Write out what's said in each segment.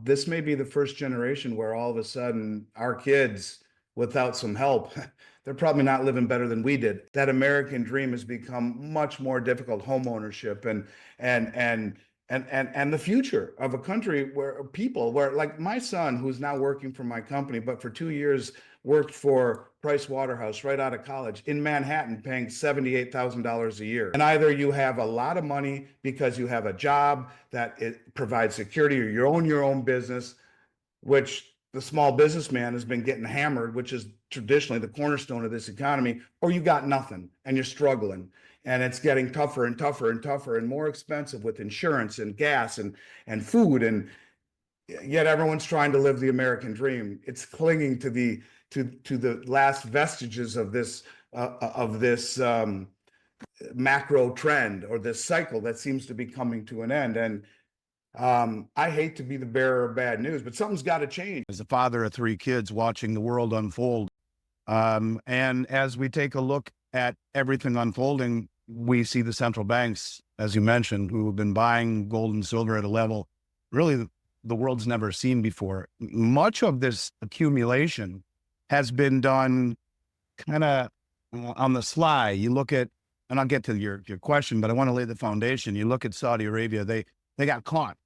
This may be the first generation where all of a sudden our kids, without some help, they're probably not living better than we did. That American dream has become much more difficult. Home ownership and the future of a country where like my son, who's now working for my company, but for 2 years worked for Price Waterhouse right out of college in Manhattan, paying $78,000 a year. And either you have a lot of money because you have a job that it provides security, or you own your own business, which the small businessman has been getting hammered, which is traditionally the cornerstone of this economy, or you got nothing and you're struggling. And it's getting tougher and tougher and tougher and more expensive with insurance and gas and food. And yet everyone's trying to live the American dream. It's clinging to the last vestiges of this macro trend, or this cycle that seems to be coming to an end. And I hate to be the bearer of bad news, but something's got to change. As a father of 3 kids watching the world unfold, and as we take a look at everything unfolding, we see the central banks, as you mentioned, who have been buying gold and silver at a level really the world's never seen before. Much of this accumulation has been done kind of on the sly. You look at, and I'll get to your question, but I want to lay the foundation. You look at Saudi Arabia, they got caught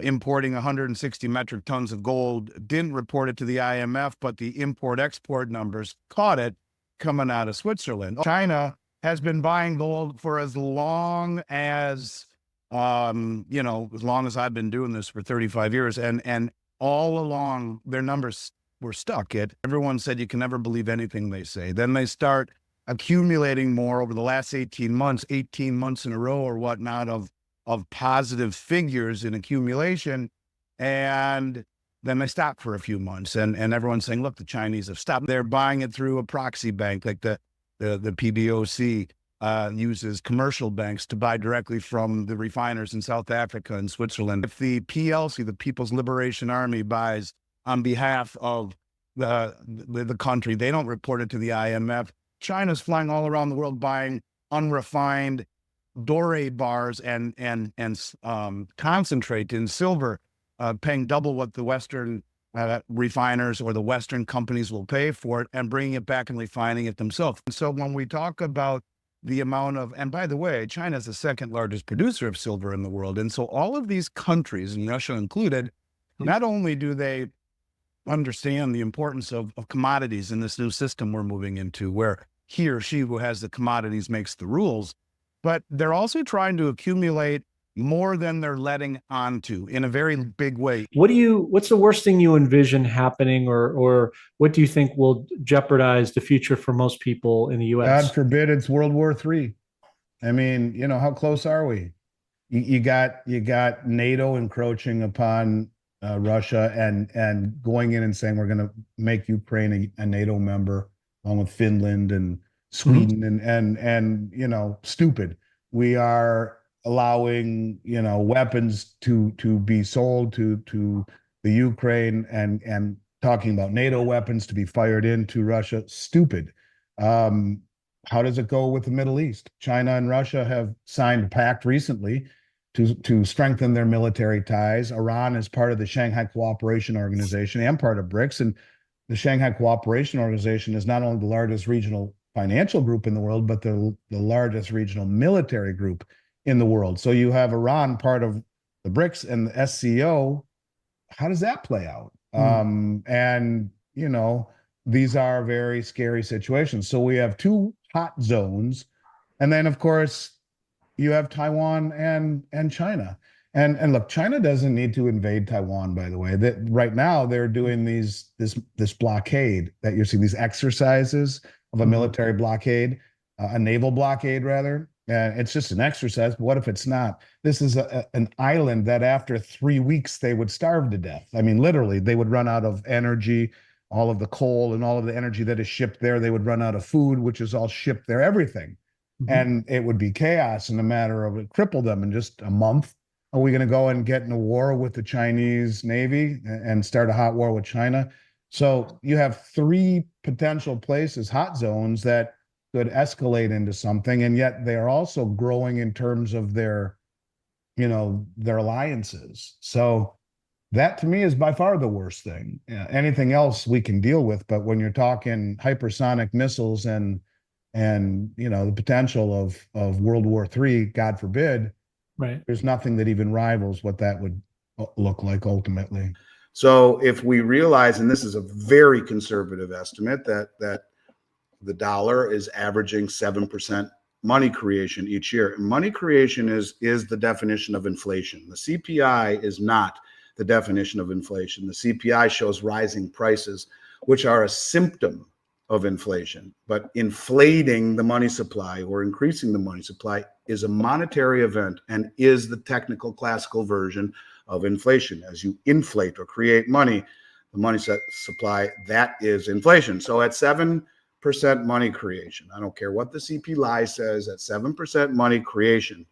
importing 160 metric tons of gold, didn't report it to the IMF, but the import-export numbers caught it coming out of Switzerland. China has been buying gold for as long as, as long as I've been doing this for 35 years. And all along, their numbers were stuck at, everyone said you can never believe anything they say. Then they start accumulating more over the last 18 months in a row or whatnot of positive figures in accumulation. And then they stop for a few months, and everyone's saying, look, the Chinese have stopped. They're buying it through a proxy bank, like the PBOC uses commercial banks to buy directly from the refiners in South Africa and Switzerland. If the PLC, the People's Liberation Army, buys on behalf of the country, they don't report it to the IMF. China's flying all around the world buying unrefined doré bars and concentrate in silver, paying double what the Western refiners or the Western companies will pay for it, and bringing it back and refining it themselves. And so when we talk about the amount of, and by the way, China is the second largest producer of silver in the world. And so all of these countries, and Russia included, not only do they understand the importance of commodities in this new system we're moving into, where he or she who has the commodities makes the rules, but they're also trying to accumulate more than they're letting on to in a very big way. What's the worst thing you envision happening, or what do you think will jeopardize the future for most people in the US? God forbid it's World War III. I mean, how close are we? You got NATO encroaching upon Russia and going in and saying we're going to make Ukraine a NATO member, along with Finland and Sweden, and stupid. We are allowing weapons to be sold to the Ukraine, and talking about NATO weapons to be fired into Russia. Stupid. How does it go with the Middle East? China and Russia have signed a pact recently to strengthen their military ties. Iran is part of the Shanghai Cooperation Organization and part of BRICS, and the Shanghai Cooperation Organization is not only the largest regional financial group in the world, but the largest regional military group in the world. So you have Iran part of the BRICS and the SCO. How does that play out? And these are very scary situations. So we have 2 hot zones, and then of course you have Taiwan and China. And look, China doesn't need to invade Taiwan, by the way. That right now they're doing this blockade that you're seeing, these exercises of a military blockade, a naval blockade rather. And it's just an exercise, but what if it's not? This is an island that after 3 weeks they would starve to death. I mean, literally, they would run out of energy, all of the coal and all of the energy that is shipped there. They would run out of food, which is all shipped there, everything. And it would be chaos in a matter of, it cripple them in just a month. Are we going to go and get in a war with the Chinese Navy and start a hot war with China? So you have 3 potential places, hot zones, that could escalate into something, and yet they are also growing in terms of their alliances. So That to me is by far the worst thing. Anything else we can deal with, but when you're talking hypersonic missiles and the potential of World War III, God forbid, Right. there's nothing that even rivals what that would look like ultimately. So if we realize, and this is a very conservative estimate, that the dollar is averaging 7% money creation each year. And money creation is the definition of inflation. The CPI is not the definition of inflation. The CPI shows rising prices, which are a symptom of inflation. But inflating the money supply or increasing the money supply is a monetary event and is the technical classical version of inflation. As you inflate or create money, the money supply, that is inflation. So at 7% money creation, I don't care what the CPI says, at 7% money creation,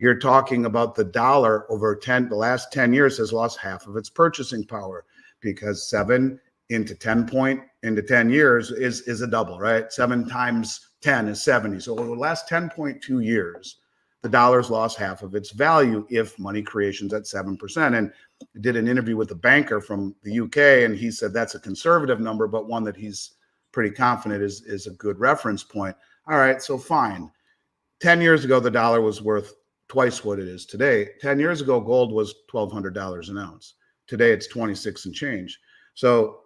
you're talking about the dollar over the last 10 years has lost half of its purchasing power, because 7 into 10 years is a double, right? 7 times 10 is 70. So over the last 10.2 years, the dollar's lost half of its value if money creation's at 7%. And I did an interview with a banker from the UK, and he said that's a conservative number, but one that he's pretty confident is a good reference point. All right, so fine. 10 years ago, the dollar was worth twice what it is today. 10 years ago, gold was $1,200 an ounce. Today, it's 26 and change. So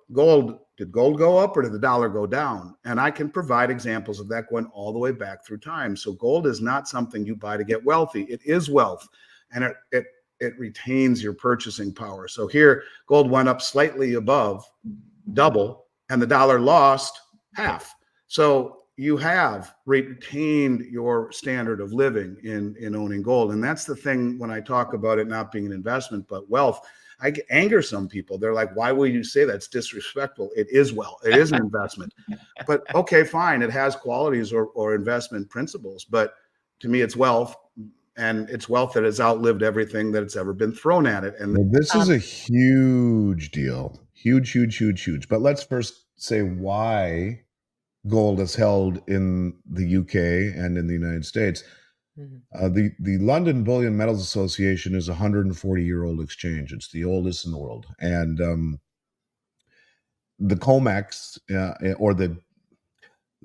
did gold go up or did the dollar go down? And I can provide examples of that going all the way back through time. So gold is not something you buy to get wealthy. It is wealth, and it retains your purchasing power. So here, gold went up slightly above double, and the dollar lost half. So you have retained your standard of living in owning gold. And that's the thing when I talk about it not being an investment, but wealth. I anger some people. They're like, why would you say that? It's disrespectful. It is wealth. It is an investment. But okay, fine. It has qualities or investment principles. But to me, it's wealth. And it's wealth that has outlived everything that it's ever been thrown at it. And well, this is a huge deal. Huge. But let's first say why gold is held in the UK and in the United States. The London Bullion Metals Association is a 140-year-old exchange. It's the oldest in the world. And the COMEX, or the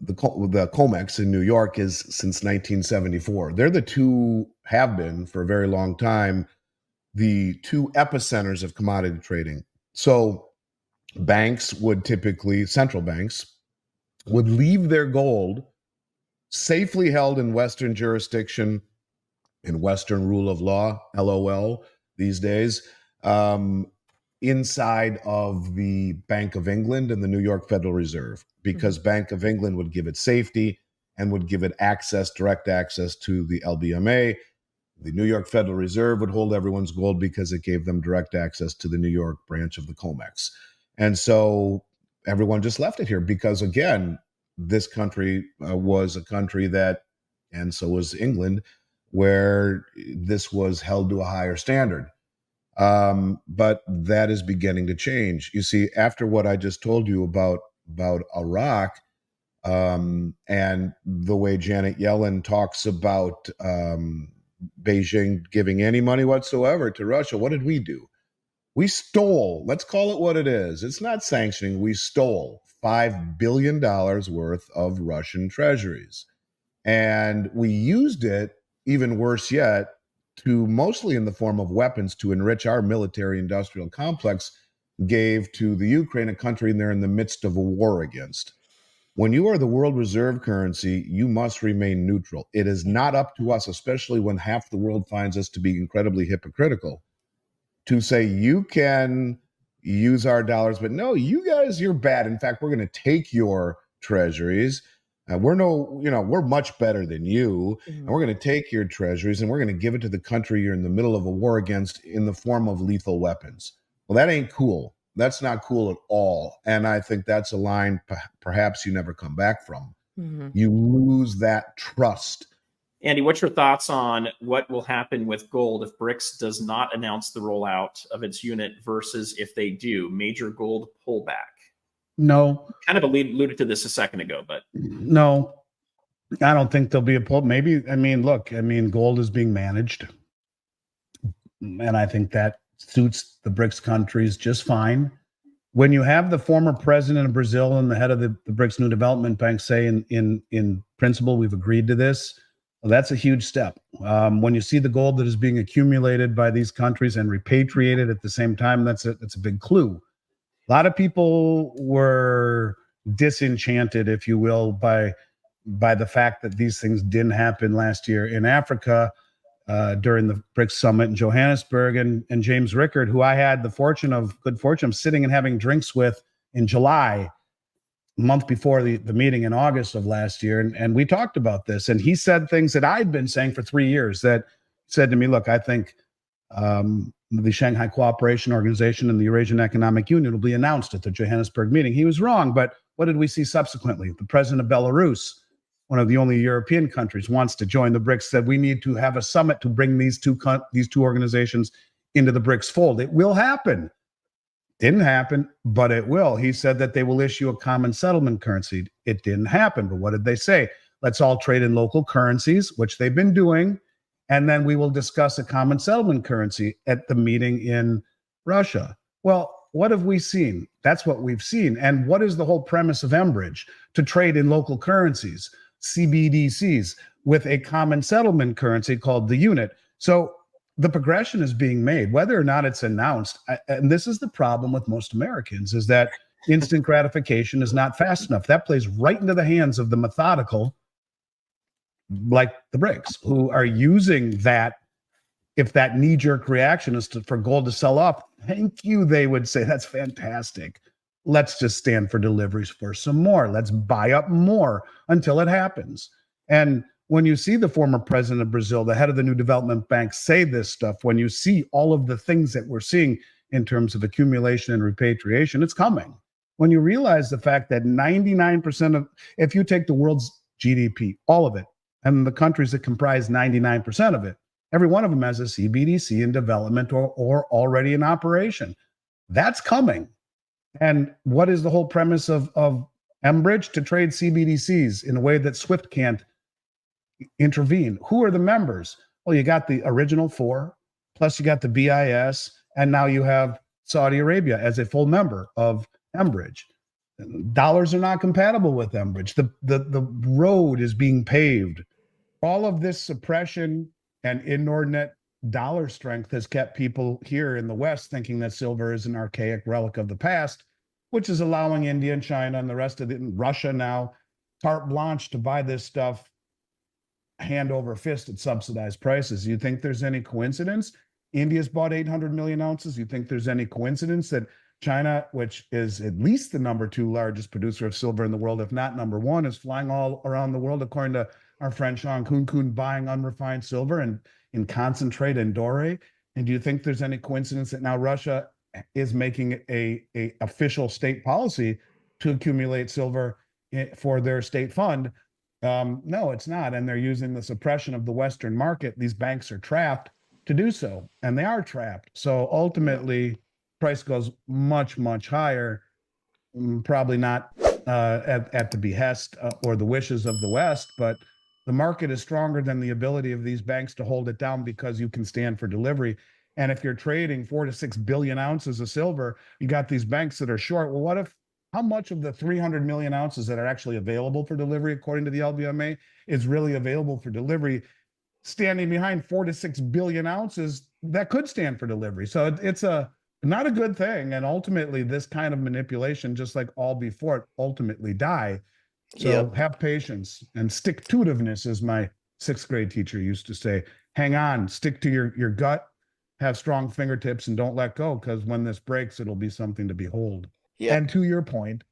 COMEX in New York, is since 1974. They're the two, have been for a very long time, the two epicenters of commodity trading. So banks would typically, central banks, would leave their gold safely held in Western jurisdiction, in Western rule of law, LOL, these days, inside of the Bank of England and the New York Federal Reserve, because Bank of England would give it safety and would give it access, direct access to the LBMA. The New York Federal Reserve would hold everyone's gold because it gave them direct access to the New York branch of the COMEX. And so everyone just left it here because, again, this country was a country that, and so was England, where this was held to a higher standard. But that is beginning to change. You see, after what I just told you about Iraq, and the way Janet Yellen talks about Beijing giving any money whatsoever to Russia, what did we do? We stole, let's call it what it is. It's not sanctioning. We stole $5 billion worth of Russian treasuries. And we used it, even worse yet, to mostly in the form of weapons to enrich our military industrial complex, gave to the Ukraine, a country they're in the midst of a war against. When you are the world reserve currency, you must remain neutral. It is not up to us, especially when half the world finds us to be incredibly hypocritical, to say you can use our dollars, but no, you guys, you're bad. In fact, we're going to take your treasuries. We're much better than you. And we're going to take your treasuries and we're going to give it to the country you're in the middle of a war against in the form of lethal weapons. Well, that ain't cool. That's not cool at all. And I think that's a line perhaps you never come back from. You lose that trust. Andy, what's your thoughts on what will happen with gold if BRICS does not announce the rollout of its unit versus if they do, major gold pullback? No. Kind of alluded to this a second ago, but no, I don't think there'll be a pull. Maybe, gold is being managed. And I think that suits the BRICS countries just fine. When you have the former president of Brazil and the head of the BRICS New Development Bank say in principle, we've agreed to this, well, that's a huge step. When you see the gold that is being accumulated by these countries and repatriated at the same time, that's a big clue. A lot of people were disenchanted, if you will, by the fact that these things didn't happen last year in Africa during the BRICS summit in Johannesburg. And James Rickard, who I had the good fortune of sitting and having drinks with in July, a month before the meeting in August of last year. And we talked about this. And he said things that I'd been saying for 3 years, that said to me, look, I think the Shanghai Cooperation Organization and the Eurasian Economic Union will be announced at the Johannesburg meeting. He was wrong, but what did we see subsequently? The president of Belarus, one of the only European countries, wants to join the BRICS, said we need to have a summit to bring these two organizations into the BRICS fold. It will happen. Didn't happen, but it will. He said that they will issue a common settlement currency. It didn't happen, but what did they say? Let's all trade in local currencies, which they've been doing, and then we will discuss a common settlement currency at the meeting in Russia. Well, what have we seen? That's what we've seen. And what is the whole premise of Enbridge? To trade in local currencies, CBDCs, with a common settlement currency called the unit. So the progression is being made, whether or not it's announced. And this is the problem with most Americans, is that instant gratification is not fast enough. That plays right into the hands of the methodical, like the BRICS, who are using that. If that knee-jerk reaction is for gold to sell off, thank you, they would say, that's fantastic. Let's just stand for deliveries for some more. Let's buy up more until it happens. And when you see the former president of Brazil, the head of the New Development Bank, say this stuff, when you see all of the things that we're seeing in terms of accumulation and repatriation, it's coming. When you realize the fact that 99% of, if you take the world's GDP, all of it, and the countries that comprise 99% of it, every one of them has a CBDC in development or already in operation. That's coming. And what is the whole premise of Enbridge? To trade CBDCs in a way that SWIFT can't intervene. Who are the members? Well, you got the original four, plus you got the BIS, and now you have Saudi Arabia as a full member of Enbridge. Dollars are not compatible with Enbridge. The road is being paved. All of this suppression and inordinate dollar strength has kept people here in the West thinking that silver is an archaic relic of the past, which is allowing India and China and the rest of Russia now carte blanche to buy this stuff hand over fist at subsidized prices. You think there's any coincidence? India's bought 800 million ounces. You think there's any coincidence that China, which is at least the number 2 largest producer of silver in the world, if not number 1, is flying all around the world, according to our friend Sean Kun, buying unrefined silver and in concentrate and doré? And do you think there's any coincidence that now Russia is making a official state policy to accumulate silver for their state fund? No, it's not. And they're using the suppression of the Western market. These banks are trapped to do so, and they are trapped. So ultimately, price goes much, much higher, probably not at the behest or the wishes of the West, but the market is stronger than the ability of these banks to hold it down because you can stand for delivery. And if you're trading 4 to 6 billion ounces of silver, you got these banks that are short. Well, how much of the 300 million ounces that are actually available for delivery, according to the LBMA, is really available for delivery, standing behind 4 to 6 billion ounces that could stand for delivery? So it's not a good thing. And ultimately, this kind of manipulation, just like all before it, ultimately die. So have patience and stick-to-itiveness, as my 6th grade teacher used to say. Hang on, stick to your gut, have strong fingertips, and don't let go, because when this breaks, it'll be something to behold. Yeah. And to your point,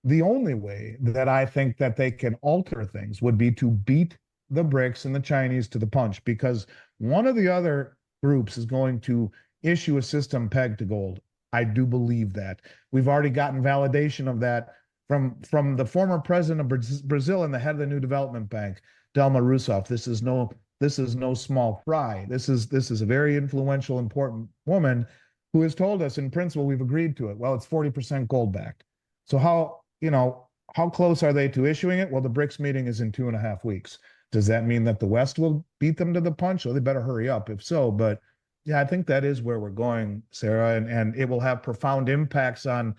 the only way that I think that they can alter things would be to beat the BRICS and the Chinese to the punch, because one of the other groups is going to issue a system pegged to gold. I do believe that. We've already gotten validation of that from the former president of Brazil and the head of the New Development Bank, Dilma Rousseff. This is no small fry. This is a very influential, important woman who has told us, in principle, we've agreed to it. Well, it's 40% gold backed. So how close are they to issuing it? Well, the BRICS meeting is in 2.5 weeks. Does that mean that the West will beat them to the punch? Well, they better hurry up if so. But Yeah, I think that is where we're going, Sarah, and it will have profound impacts on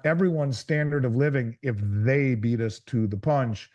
everyone's standard of living if they beat us to the punch.